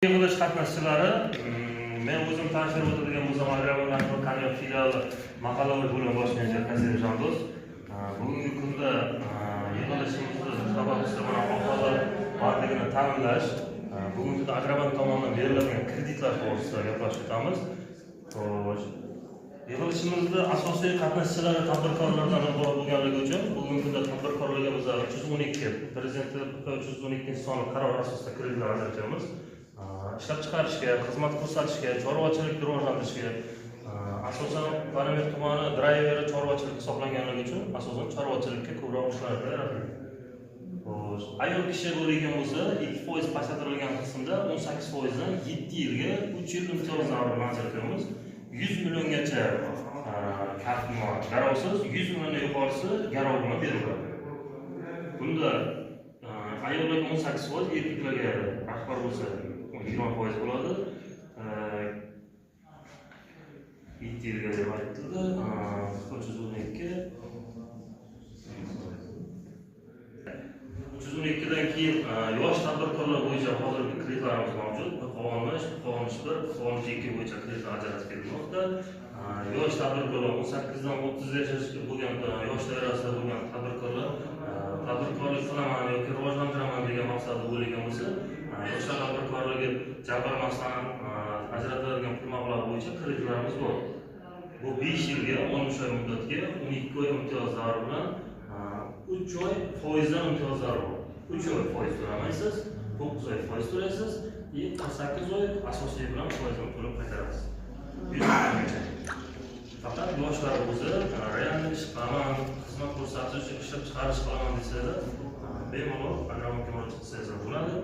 Yig'ilish qatnashchilari, men o'zim tanishtirib o'tadigan bo'lsam, Agrobank Kanal filiali mahallaviy bo'lim bosh menejeri Kasirov Jando'st. Bugungi kunda yig'ilishimizni sababchisi mana aholi bandligini ta'minlash, bugungi kunda Agrobank tomonidan beriladigan kreditlar to'g'risida gaplashib o'tamiz. Yig'ilishimizda asosiy qatnashchilari tadbirkorlardan iborat bo'lganligi uchun bugungi kunda tadbirkorlarga biz 312 Prezident 312-sonli qaror asosida kreditlar ajratamiz. İşlab chiqarishga, xizmat ko'rsatishga, chorvachilikni rivojlantirishga, asosan Karamex tumani drayveri chorvachilik hisoblanganligi uchun asosan chorvachilikka ko'proq ishlarni yaratilgan. Ayol kishi bo'lgan bo'lsa, 2% pasaytirilgan qismda 18% dan 7 yilga 3 yil imtiyoz davrini ajratamiz. 100 milliongacha garovsiz, 100 milliondan yuqorisi garov bilan beriladi. Bunda ayollarga 18%, erkaklarga rahbar bo'lsa 20% bo'ladi. 7 yilga deb aytildi. 312 dan keyin yosh tadbirkorlar bo'yicha hozirgi kreditlarimiz mavjud. Qonuniy 2 bo'yicha kreditlar ajratib berilmoqda. Yosh tadbirkorlar 18 dan 30 yoshga bo'lgan yosh doirasida bo'lgan tadbirkorlar tadbirkorlik qilaman yoki rivojlantiraman degan maqsadda bo'lgan bo'lsa, yoshlar tadbirkorligi jamg'armasidan ajratiladigan pul mablag'i bo'yicha kreditlarimiz bor. Bu 5 yilga 13 oy muddatga 12 oy imtiyoz davri bilan 3 oy foizdan imtiyozlar bor. 3 oy foiz to'lamaysiz, 9 oy foiz to'laysiz, 48 oy asosiy bilan foizini to'lab qaytarasiz. Faqat yoshlar o'zi reallik ish qilaman, xizmat ko'rsatish, ishlab chiqarish qilaman desalar, bemalol Agrobankka murojaat qilsangiz bo'ladi.